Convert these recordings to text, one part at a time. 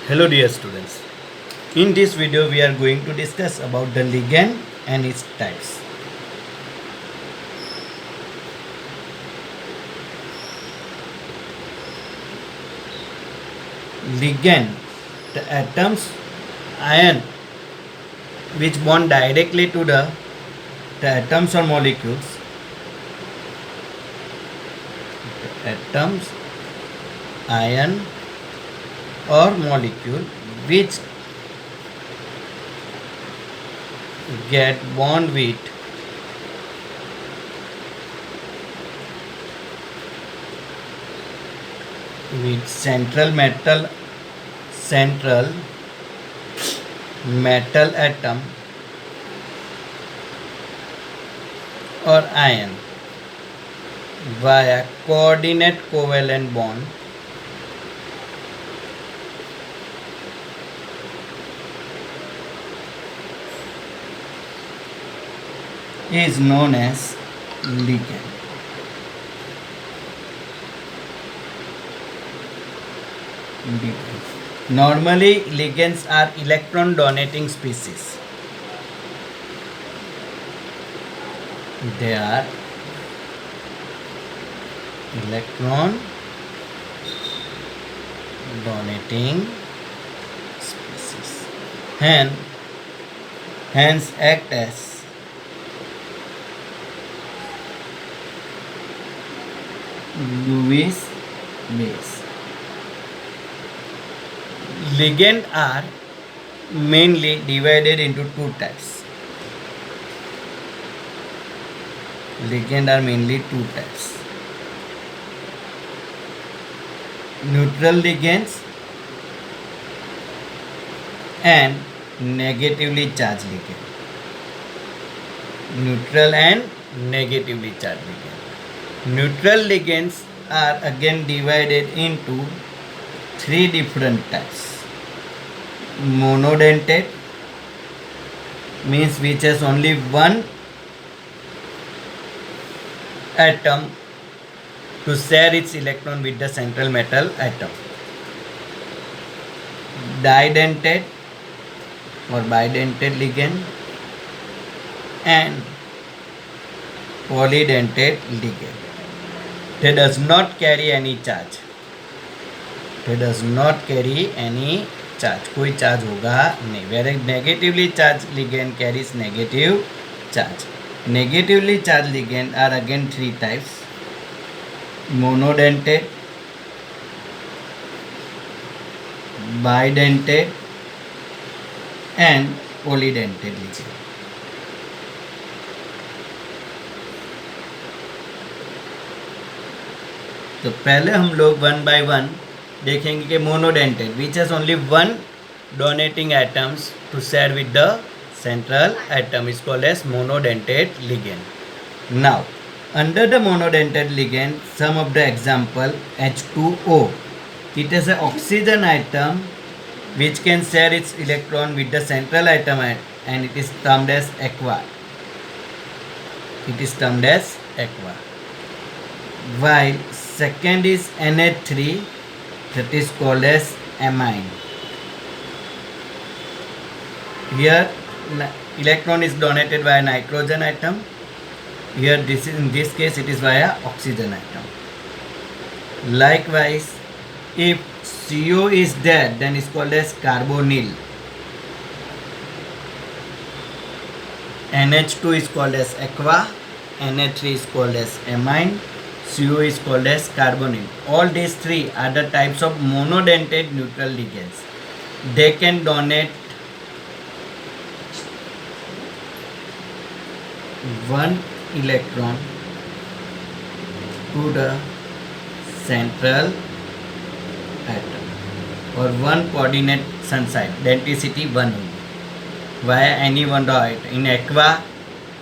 Hello dear students. In this video we are going to discuss about the ligand and its types. Ligand, the atoms ion which bond directly to the atoms or molecules. The atoms, ion or molecule which get bond with central metal atom or ion via coordinate covalent bond is known as ligand. Normally, ligands are electron donating species. They are electron donating species. Hence act as Lewis base. Ligand are mainly divided into two types. Ligand are mainly two types. Neutral ligands and negatively charged ligand. Neutral and negatively charged ligand. Neutral ligands are again divided into three different types. Monodentate means which has only one atom to share its electron with the central metal atom. Didentate or bidentate ligand and polydentate ligand. They does not carry any charge. कोई charge होगा नहीं. Whereas negatively charged ligand carries negative charge. Negatively charged ligand are again three types: monodentate, bidentate and polydentate ligand. तो पहले हम लोग one by one देखेंगे कि monodentate which has only one donating atoms to share with the central atom is called as monodentate ligand. Now under the monodentate ligand, some of the example: H2O, it is an oxygen atom which can share its electron with the central atom and it is termed as aqua. While second is NH3, that is called as amine. Here electron is donated by a nitrogen atom. Here in this case it is via oxygen atom. Likewise, if CO is there, then it's called as carbonyl. NH2 is called as aqua, NH3 is called as amine, CO is called as carbonyl. All these three are the types of monodentate neutral ligands. They can donate one electron to the central atom or one coordinate side, denticity 1 via any one dot. In aqua,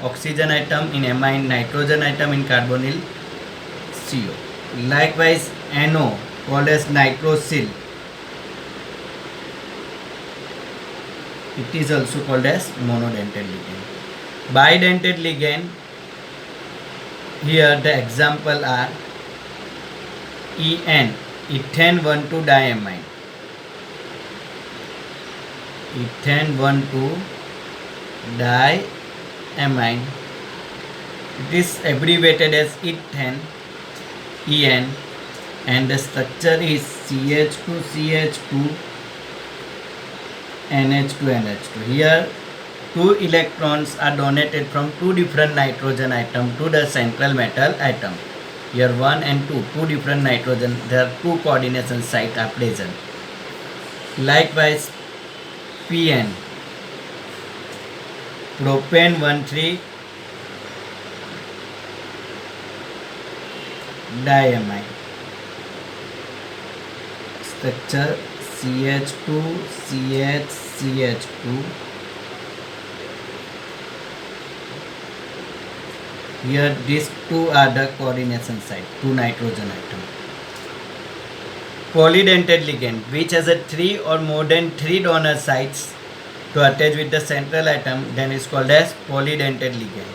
oxygen atom; in amine, nitrogen atom; in carbonyl, CO. Likewise, NO, called as nitrosyl, it is also called as monodentate ligand. Bidentate ligand, here the example are En, ethane 1,2-diamine. ethane 1,2-diamine. It is abbreviated as ethane, En, and the structure is CH2CH2 NH2 NH2. Here 2 electrons are donated from 2 different nitrogen atoms to the central metal atom. Here 1 and 2, 2 different nitrogen, there are 2 coordination sites are present. Likewise PN, propane 1,3-diamine. Structure CH2CH2. Here these 2 are the coordination site, 2 nitrogen atoms. Polydentate ligand, which has a 3 or more than 3 donor sites to attach with the central atom, then is called as polydentate ligand.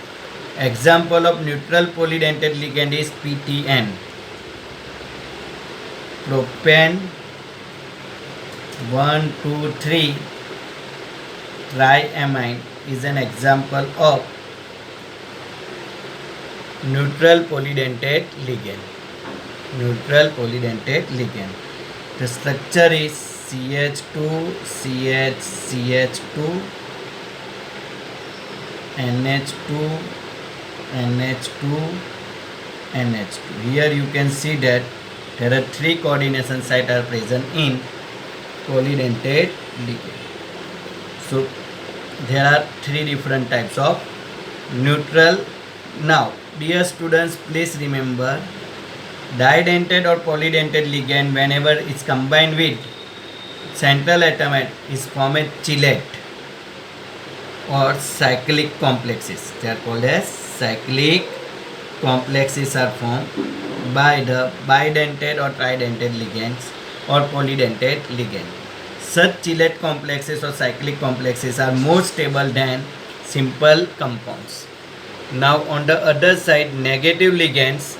Example of neutral polydentate ligand is PTN. Propane 1,2,3-triamine is an example of neutral polydentate ligand. Neutral polydentate ligand. The structure is CH2CH2 NH2 NH2 NH2. Here you can see that there are 3 coordination sites are present in polydentate ligand. So there are 3 different types of neutral. Now dear students, please remember, didentate or polydentate ligand, whenever it's combined with central atom, is form a chelate or cyclic complexes. They are called as cyclic complexes are formed by the bidentate or tridentate ligands or polydentate ligand. Such chelate complexes or cyclic complexes are more stable than simple compounds. Now on the other side, negative ligands,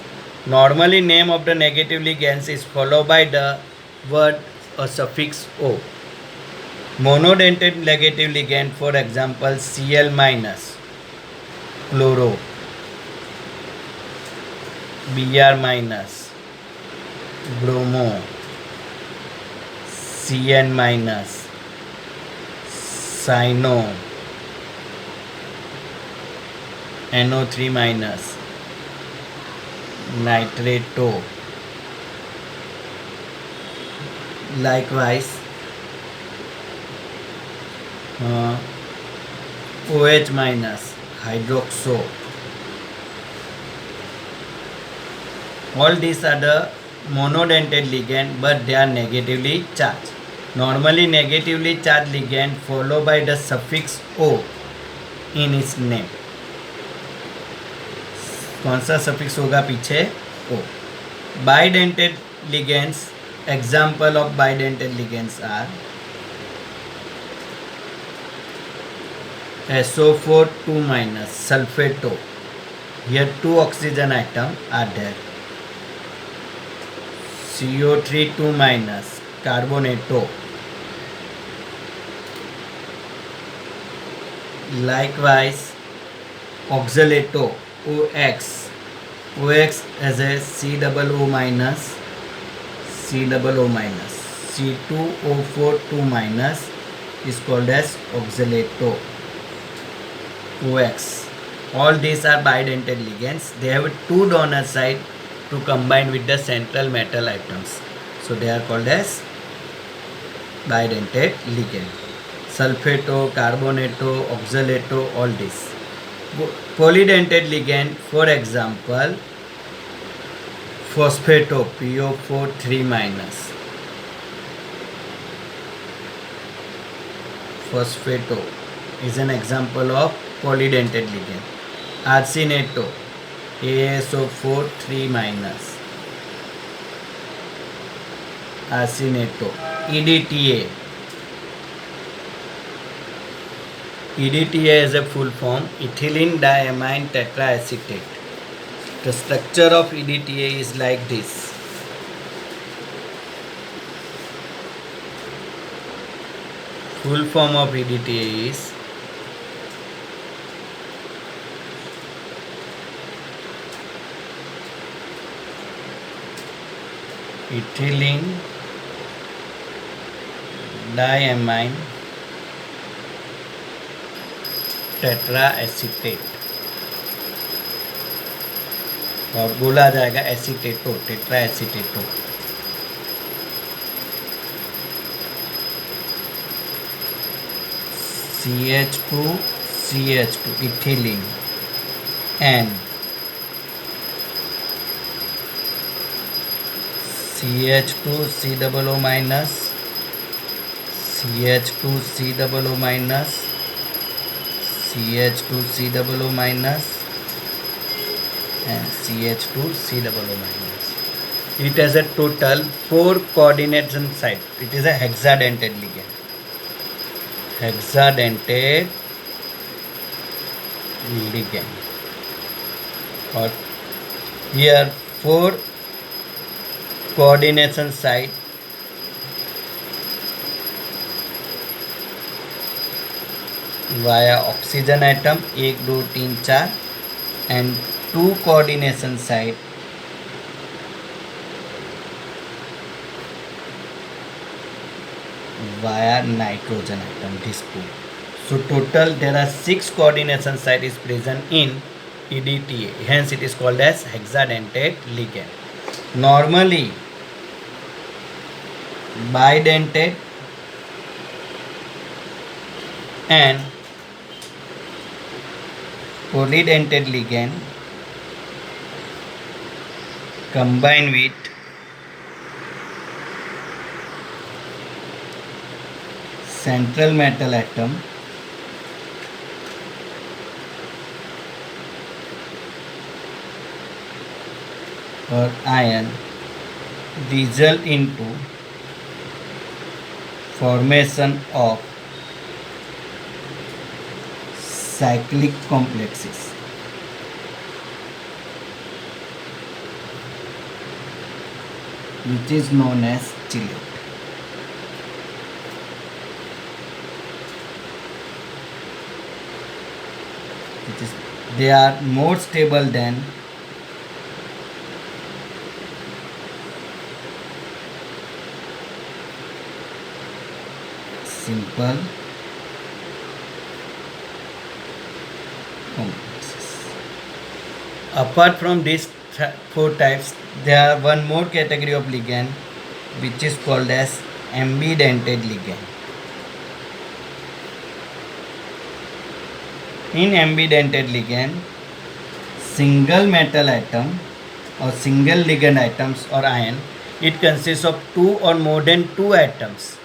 normally name of the negative ligands is followed by the word or suffix O. Monodentate negative ligand, for example Cl minus, chloro, Br minus, bromo, Cn minus, cyano, NO3 minus, nitrato. Likewise OH minus, hydroxo. All these are the monodentate ligand, but they are negatively charged. Normally negatively charged ligand followed by the suffix O in its name. कौन सा suffix होगा पीछे? O. Bidentate ligands, example of bidentate ligands are SO4 2 minus, sulfato. Here 2 oxygen atoms are there. CO3 2 minus, carbonato. Likewise oxalato, OX. OX as a COO minus, COO minus. C2O4 2 minus is called as oxalato, OX. All these are bidentate ligands. They have 2 donor sites to combine with the central metal atoms. So they are called as bidentate ligand. Sulfato, carbonato, oxalato, all these. Polydentate ligand, for example phosphato, PO4 3 minus. Phosphato is an example of polydentate ligand. Arsenato, ASO4 3 minus. Arsenato. EDTA. EDTA is a full form, ethylene diamine tetraacetate. The structure of EDTA is like this. Full form of EDTA is ethylene diamine टेट्राएसीटेट और बोला जाएगा एसीटेटो, टेट्राएसीटेटो। CH2 ethylene and CH2COO minus CH2COO minus CH2COO minus and CH2COO minus. It has a total 4 coordination site. It is a hexadentate ligand. Hexadentate ligand. Or here 4 coordination site via oxygen atom 1 2 3 4 and 2 coordination site via nitrogen atom, this 2. So total there are 6 coordination site is present in EDTA, hence it is called as hexadentate ligand. Normally bidentate and polydentate ligand combine with central metal atom or ion result into formation of cyclic complexes. Which is known as chelate. They are more stable than simple complexes. Apart from these 4 types, there are one more category of ligand which is called as ambidentate ligand. In ambidentate ligand, single metal atom or single ligand atoms or ion, it consists of 2 or more than 2 atoms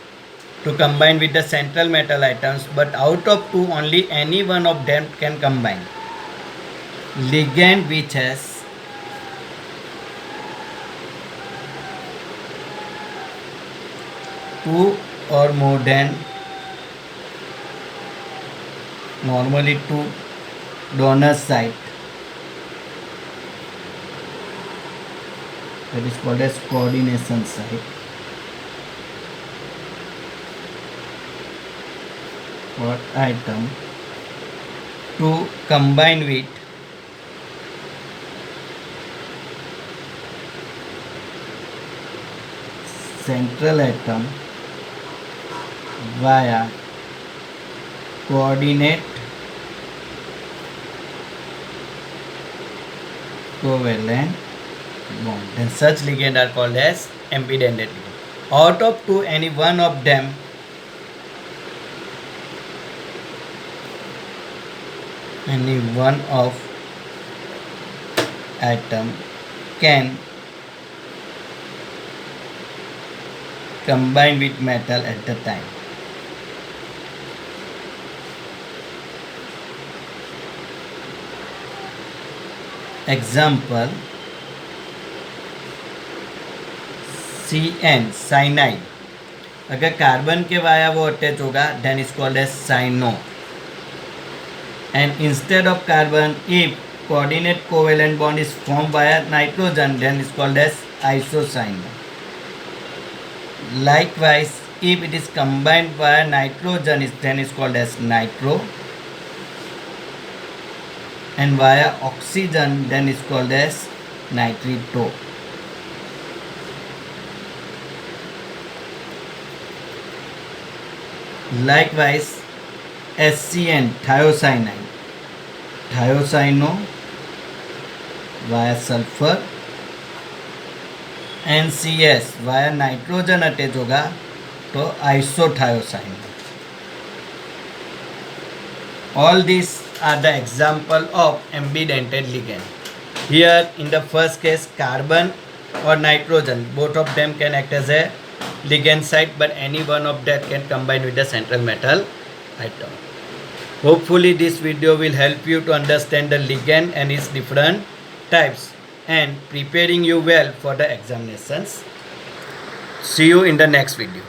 to combine with the central metal atoms, but out of 2 only any one of them can combine. Ligand which has two or more than normally 2 donor site, that is called as coordination site or atom to combine with central atom via coordinate covalent bond. Then such ligand are called as ambidentate ligand. Out of 2, any one of them atom can combine with metal at the time. Example, CN cyanide, अगर carbon के via वो attach होगा then is called as cyano, and instead of carbon if coordinate covalent bond is formed via nitrogen then is called as isocyano. Likewise, if it is combined via nitrogen, then is called as nitro, and via oxygen, then is called as nitrito. Likewise, HCN, thiocyanide, thiocyanino via sulfur, NCS via nitrogen attach होगा तो आइसोथायोसाइन. All these are the example of ambidentate ligand. Here in the first case, carbon or nitrogen, both of them can act as a ligand site, but any one of that can combine with the central metal atom. Hopefully this video will help you to understand the ligand and its different types and preparing you well for the examinations. See you in the next video.